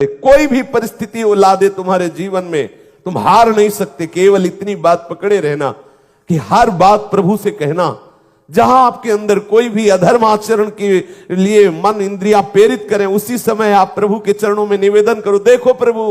कोई भी परिस्थिति वो ला दे तुम्हारे जीवन में, तुम हार नहीं सकते। केवल इतनी बात पकड़े रहना कि हर बात प्रभु से कहना। जहां आपके अंदर कोई भी अधर्म आचरण के लिए मन इंद्रियां प्रेरित करें, उसी समय आप प्रभु के चरणों में निवेदन करो, देखो प्रभु,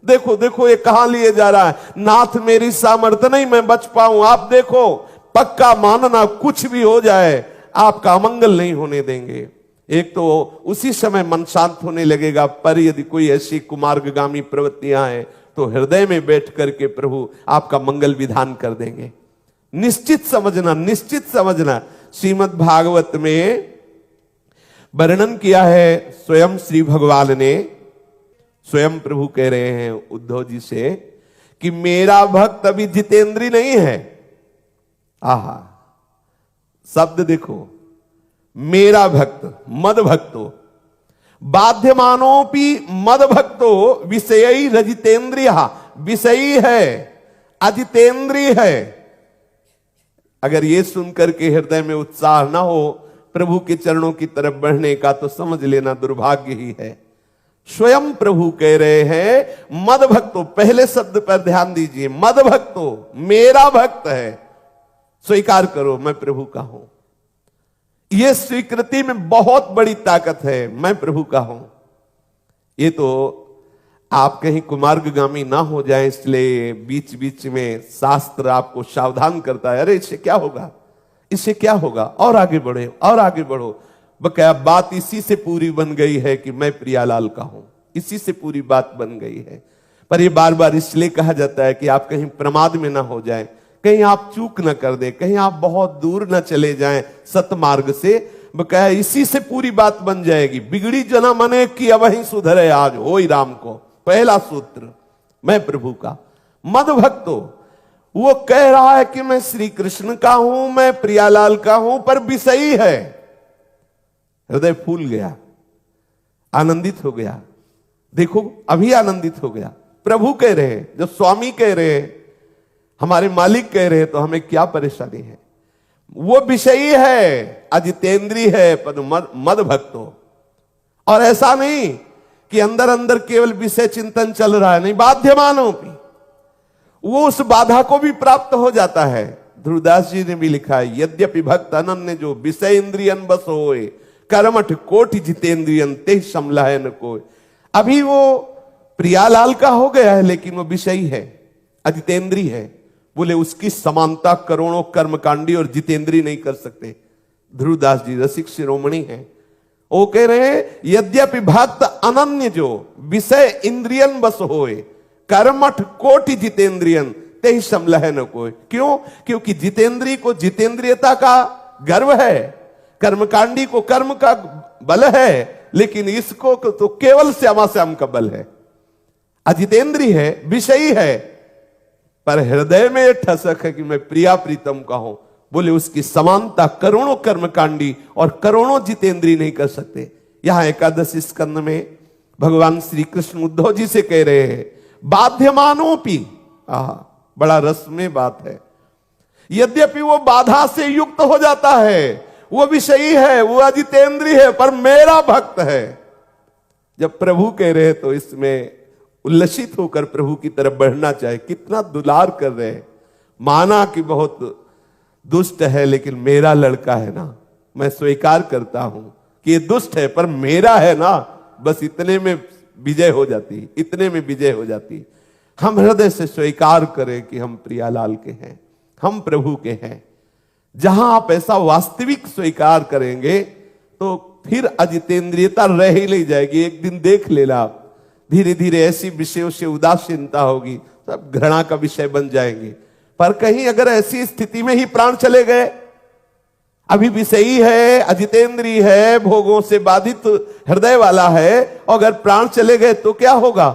देखो देखो ये कहां लिए जा रहा है, नाथ मेरी सामर्थ्य नहीं मैं बच पाऊं, आप देखो। पक्का मानना, कुछ भी हो जाए आपका अमंगल नहीं होने देंगे। एक तो उसी समय मन शांत होने लगेगा, पर यदि कोई ऐसी कुमार्गगामी प्रवृत्तियां हैं तो हृदय में बैठ करके प्रभु आपका मंगल विधान कर देंगे। निश्चित समझना, निश्चित समझना। श्रीमद् भागवत में वर्णन किया है स्वयं श्री भगवान ने, स्वयं प्रभु कह रहे हैं उद्धव जी से कि मेरा भक्त अभी जितेंद्री नहीं है। आहा, शब्द देखो, मेरा भक्त मद भक्तो बाध्यमानोपि मद भक्तो विषयी रजितेंद्रिय, विषयी है अजितेंद्रिय है। अगर ये सुनकर के हृदय में उत्साह ना हो प्रभु के चरणों की तरफ बढ़ने का, तो समझ लेना दुर्भाग्य ही है। स्वयं प्रभु कह रहे हैं मद भक्तो, पहले शब्द पर ध्यान दीजिए, मद भक्तो मेरा भक्त है, स्वीकार करो मैं प्रभु का हूं। यह स्वीकृति में बहुत बड़ी ताकत है, मैं प्रभु का हूं। ये तो आप कहीं कुमार्गगामी ना हो जाए, इसलिए बीच बीच में शास्त्र आपको सावधान करता है, अरे इससे क्या होगा, इससे क्या होगा, और आगे बढ़े और आगे बढ़ो। बकाया बात इसी से पूरी बन गई है कि मैं प्रियालाल का हूं, इसी से पूरी बात बन गई है। पर यह बार बार इसलिए कहा जाता है कि आप कहीं प्रमाद में ना हो जाए, कहीं आप चूक न कर दे, कहीं आप बहुत दूर न चले जाएं सतमार्ग से। बकाया इसी से पूरी बात बन जाएगी। बिगड़ी जना मने की अब ही सुधरे आज हो ही राम को, पहला सूत्र मैं प्रभु का। मद भक्तो वो कह रहा है कि मैं श्री कृष्ण का हूं, मैं प्रियालाल का हूं, पर विषयी है। हृदय फूल गया, आनंदित हो गया। देखो अभी आनंदित हो गया। प्रभु कह रहे हैं, जो स्वामी कह रहे हैं, हमारे मालिक कह रहे हैं, तो हमें क्या परेशानी है। वो विषयी है, अजितेंद्रीय है, पर मद भक्तो। और ऐसा नहीं कि अंदर अंदर केवल विषय चिंतन चल रहा है, नहीं, बाध्यमानों की वो उस बाधा को भी प्राप्त हो जाता है। ध्रुवदास जी ने भी लिखा है, यद्यपि भक्त अनन्य जो विषय इंद्रियन बस होए, कर्मठ कोटि जितेंद्रियन ते समला है न कोई। अभी वो प्रियालाल का हो गया है, लेकिन वो विषयी है, अजितेंद्रीय है। बोले उसकी समानता करोड़ों कर्मकांडी और जितेंद्री नहीं कर सकते। ध्रुवदास जी रसिक शिरोमणि हैं, वो कह रहे हैं यद्यपि भक्त अनन्य जो विषय इंद्रियन बस होए, कर्मठ कोटि जितेंद्रियन ते समलह न कोई। क्यों? क्योंकि जितेंद्री को जितेंद्रियता का गर्व है, कर्मकांडी को कर्म का बल है, लेकिन इसको तो केवल श्यामा श्याम का बल है। अजितेंद्री है, विषयी है, पर हृदय में ठसक है कि मैं प्रिया प्रीतम का हूं। बोले उसकी समानता करोड़ों कर्मकांडी और करोड़ों जितेंद्री नहीं कर सकते। यहां एकादश स्कंद में भगवान श्री कृष्ण उद्धव जी से कह रहे हैं बाध्यमानोपि, बड़ा रस में बात है, यद्यपि वो बाधा से युक्त हो जाता है, वो विषयी है, वो अजितेंद्रीय है, पर मेरा भक्त है। जब प्रभु कह रहे हैं तो इसमें उल्लसित होकर प्रभु की तरफ बढ़ना चाहे। कितना दुलार कर रहे हैं। माना कि बहुत दुष्ट है, लेकिन मेरा लड़का है ना, मैं स्वीकार करता हूं कि ये दुष्ट है, पर मेरा है ना, बस इतने में विजय हो जाती, इतने में विजय हो जाती। हम हृदय से स्वीकार करें कि हम प्रियालाल के हैं, हम प्रभु के हैं। जहां आप ऐसा वास्तविक स्वीकार करेंगे तो फिर अजितेंद्रियता रह ही नहीं जाएगी। एक दिन देख लेना आप, धीरे धीरे ऐसी विषयों से उदासीनता होगी, सब घृणा का विषय बन जाएंगे। पर कहीं अगर ऐसी स्थिति में ही प्राण चले गए, अभी विषयी है, अजितेंद्रीय है, भोगों से बाधित हृदय वाला है, और अगर प्राण चले गए तो क्या होगा।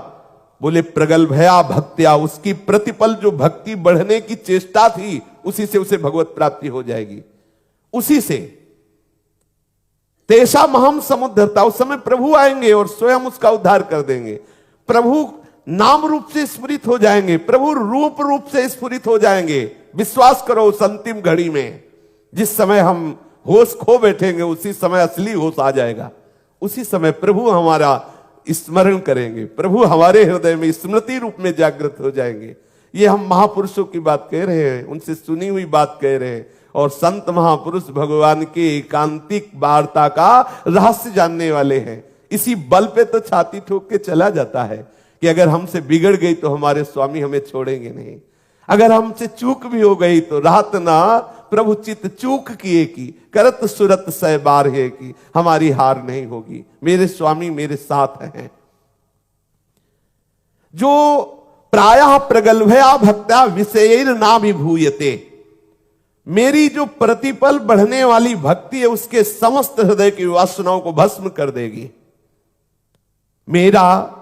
बोले प्रगल्भया भक्त्या, उसकी प्रतिपल जो भक्ति बढ़ने की चेष्टा थी, उसी से उसे भगवत प्राप्ति हो जाएगी। उसी से तेषा महम समुद्धरता, उस समय प्रभु आएंगे और स्वयं उसका उद्धार कर देंगे। प्रभु नाम रूप से स्फुरित हो जाएंगे, प्रभु रूप से स्फुरित हो जाएंगे। विश्वास करो उस अंतिम घड़ी में, जिस समय हम होश खो बैठेंगे, उसी समय असली होश आ जाएगा। उसी समय प्रभु हमारा स्मरण करेंगे, प्रभु हमारे हृदय में स्मृति रूप में जागृत हो जाएंगे। ये हम महापुरुषों की बात कह रहे हैं, उनसे सुनी हुई बात कह रहे हैं, और संत महापुरुष भगवान के एकांतिक वार्ता का रहस्य जानने वाले हैं। इसी बल पे तो छाती ठोक के चला जाता है कि अगर हमसे बिगड़ गई तो हमारे स्वामी हमें छोड़ेंगे नहीं, अगर हमसे चूक भी हो गई तो रात ना प्रभु चित चूक किए की करत सुरत सह बार है की, हमारी हार नहीं होगी, मेरे स्वामी मेरे साथ हैं। जो प्रायः प्रगल्भया भक्त्या विषयैर ना विभूयते, मेरी जो प्रतिपल बढ़ने वाली भक्ति है उसके समस्त हृदय की वासनाओं को भस्म कर देगी। मेरा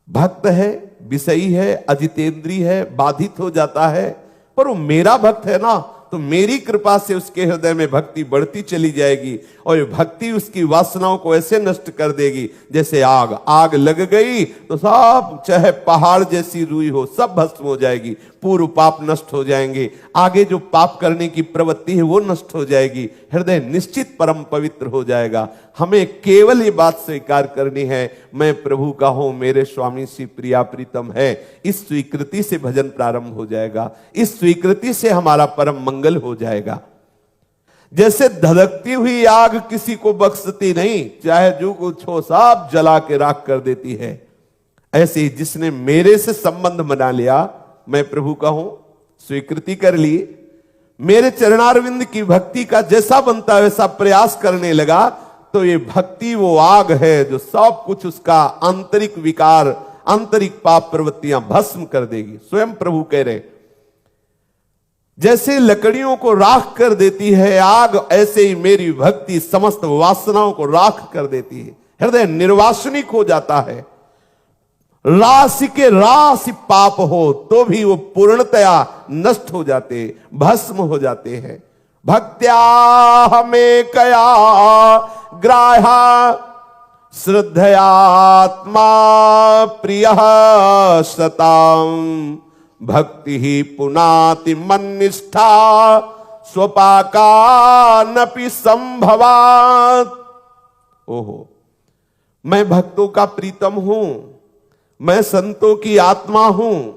भक्त है, विषयी है, अजितेंद्री है, बाधित हो जाता है, पर वो मेरा भक्त है ना, तो मेरी कृपा से उसके हृदय में भक्ति बढ़ती चली जाएगी, और भक्ति उसकी वासनाओं को ऐसे नष्ट कर देगी जैसे आग लग गई तो सब, चाहे पहाड़ जैसी रुई हो, सब भस्म हो जाएगी, पूर्व पाप नष्ट हो जाएंगे, आगे जो पाप करने की प्रवृत्ति है वो नष्ट हो जाएगी, हृदय निश्चित परम पवित्र हो जाएगा। हमें केवल ये बात स्वीकार करनी है, मैं प्रभु का हूं, मेरे स्वामी श्री प्रिया प्रीतम है। इस स्वीकृति से भजन प्रारंभ हो जाएगा, इस स्वीकृति से हमारा परम मंगल हो जाएगा। जैसे धधकती हुई आग किसी को बख्शती नहीं, चाहे जो कुछ हो सब जला के राख कर देती है, ऐसे ही जिसने मेरे से संबंध बना लिया, मैं प्रभु का हूं, स्वीकृति कर ली, मेरे चरणारविंद की भक्ति का जैसा बनता वैसा प्रयास करने लगा, तो ये भक्ति वो आग है जो सब कुछ उसका आंतरिक विकार, आंतरिक पाप प्रवृत्तियां भस्म कर देगी। स्वयं प्रभु कह रहे, जैसे लकड़ियों को राख कर देती है आग, ऐसे ही मेरी भक्ति समस्त वासनाओं को राख कर देती है, हृदय निर्वासनिक हो जाता है। राशि के राशि पाप हो तो भी वो पूर्णतया नष्ट हो जाते, भस्म हो जाते हैं। भक्त्या हमें कया ग्राह्या श्रद्धयात्मा प्रिय सताम, भक्ति ही पुनाति मन्निष्ठा स्वपाकानपि संभवात्। ओहो, मैं भक्तों का प्रीतम हूं, मैं संतों की आत्मा हूं,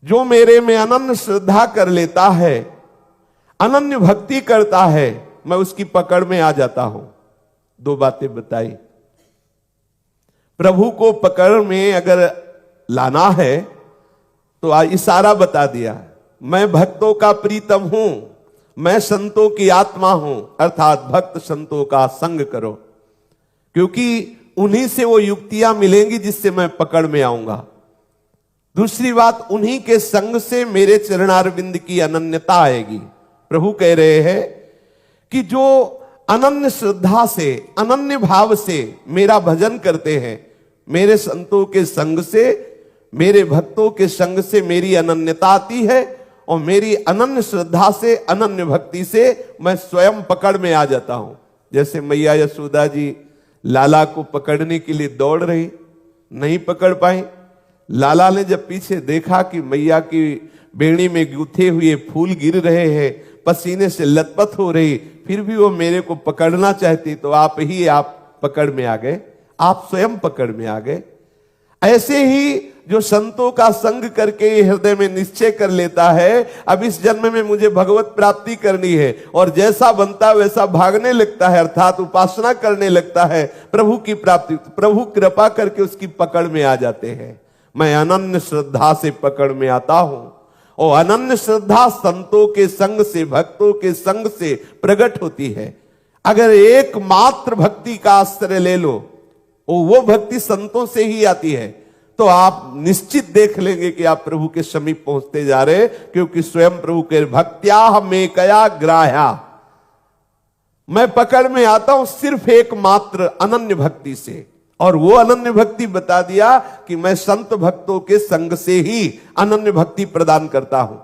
जो मेरे में अनन्य श्रद्धा कर लेता है, अनन्य भक्ति करता है, मैं उसकी पकड़ में आ जाता हूं। दो बातें बताई, प्रभु को पकड़ में अगर लाना है तो इशारा बता दिया, मैं भक्तों का प्रीतम हूं, मैं संतों की आत्मा हूं, अर्थात भक्त संतों का संग करो, क्योंकि उन्हीं से वो युक्तियां मिलेंगी जिससे मैं पकड़ में आऊंगा। दूसरी बात, उन्हीं के संग से मेरे चरणारविंद की अनन्यता आएगी। प्रभु कह रहे हैं कि जो अनन्य श्रद्धा से, अनन्य भाव से मेरा भजन करते हैं, मेरे संतों के संग से, मेरे भक्तों के संग से मेरी अनन्यता आती है, और मेरी अनन्य श्रद्धा से, अनन्य भक्ति से मैं स्वयं पकड़ में आ जाता हूं। जैसे मैया यशोदा जी लाला को पकड़ने के लिए दौड़ रही, नहीं पकड़ पाई। लाला ने जब पीछे देखा कि मैया की बेड़ी में गुथे हुए फूल गिर रहे हैं, पसीने से लथपथ हो रही, फिर भी वो मेरे को पकड़ना चाहती, तो आप पकड़ में आ गए, आप स्वयं पकड़ में आ गए। ऐसे ही जो संतों का संग करके हृदय में निश्चय कर लेता है, अब इस जन्म में मुझे भगवत प्राप्ति करनी है, और जैसा बनता वैसा भागने लगता है, अर्थात उपासना करने लगता है प्रभु की प्राप्ति, प्रभु कृपा करके उसकी पकड़ में आ जाते हैं। मैं अनन्य श्रद्धा से पकड़ में आता हूं, और अनन्य श्रद्धा संतों के संग से, भक्तों के संग से प्रकट होती है। अगर एकमात्र भक्ति का आश्रय ले लो, वो भक्ति संतों से ही आती है, तो आप निश्चित देख लेंगे कि आप प्रभु के समीप पहुंचते जा रहे, क्योंकि स्वयं प्रभु के भक्त्या में कया ग्राह्या, मैं पकड़ में आता हूं सिर्फ एकमात्र अनन्य भक्ति से। और वो अनन्य भक्ति बता दिया कि मैं संत भक्तों के संग से ही अनन्य भक्ति प्रदान करता हूं।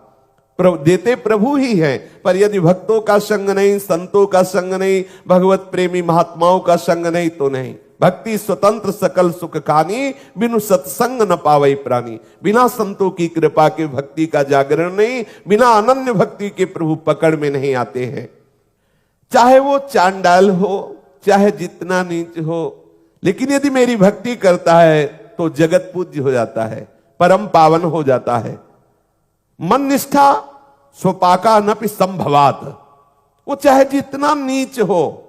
देते प्रभु ही हैं, पर यदि भक्तों का संग नहीं, संतों का संग नहीं, भगवत प्रेमी महात्माओं का संग नहीं, तो नहीं। भक्ति स्वतंत्र सकल सुख खानी, बिनु सत्संग न पावई प्राणी। बिना संतों की कृपा के भक्ति का जागरण नहीं, बिना अनन्य भक्ति के प्रभु पकड़ में नहीं आते हैं। चाहे वो चांडाल हो, चाहे जितना नीच हो, लेकिन यदि मेरी भक्ति करता है तो जगत पूज्य हो जाता है, परम पावन हो जाता है। मन निष्ठा स्वपाका नपि संभवात, वो चाहे जितना नीच हो,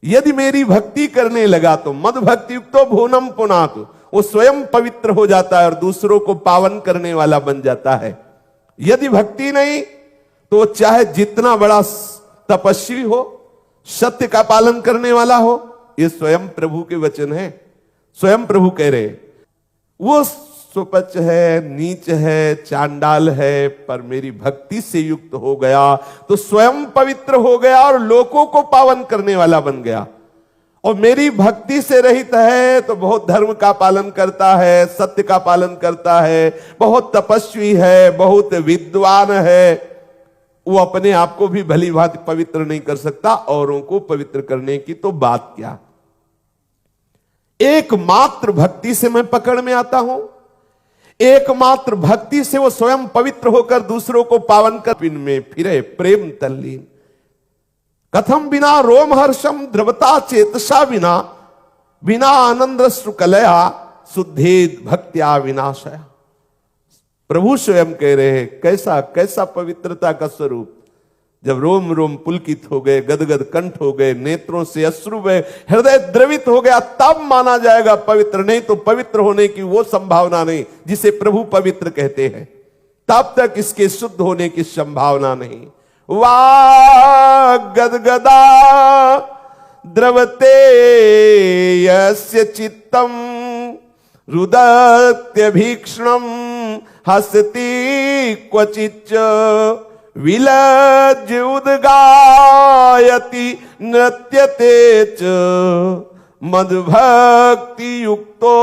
यदि मेरी भक्ति करने लगा तो मद भक्ति युक्तो भूनम पुनात, वो स्वयं पवित्र हो जाता है और दूसरों को पावन करने वाला बन जाता है। यदि भक्ति नहीं तो चाहे जितना बड़ा तपस्वी हो, सत्य का पालन करने वाला हो, ये स्वयं प्रभु के वचन है। स्वयं प्रभु कह रहे वो सुपच है, नीच है, चांडाल है, पर मेरी भक्ति से युक्त हो गया तो स्वयं पवित्र हो गया और लोगों को पावन करने वाला बन गया। और मेरी भक्ति से रहित है तो बहुत धर्म का पालन करता है, सत्य का पालन करता है, बहुत तपस्वी है, बहुत विद्वान है, वो अपने आप को भी भली भांति पवित्र नहीं कर सकता, औरों को पवित्र करने की तो बात क्या। एकमात्र भक्ति से मैं पकड़ में आता हूं, एकमात्र भक्ति से वो स्वयं पवित्र होकर दूसरों को पावन कर में फिरे प्रेम तल्लीन। कथम बिना रोमहर्षम द्रवता चेतसा विना, बिना आनंद श्रुकलया शुद्धेद भक्त्या विनाशया। प्रभु स्वयं कह रहे हैं कैसा कैसा पवित्रता का स्वरूप। जब रोम रोम पुलकित हो गए, गदगद कंठ हो गए, नेत्रों से अश्रु बहे, हृदय द्रवित हो गया, तब माना जाएगा पवित्र। नहीं तो पवित्र होने की वो संभावना नहीं जिसे प्रभु पवित्र कहते हैं, तब तक इसके शुद्ध होने की संभावना नहीं। वा गदगदा द्रवते यस्य चित्तम रुदत्यभीक्षणम हसति क्वचिच्च विलज्य उद्गायति नृत्यते च मद्भक्ति युक्तो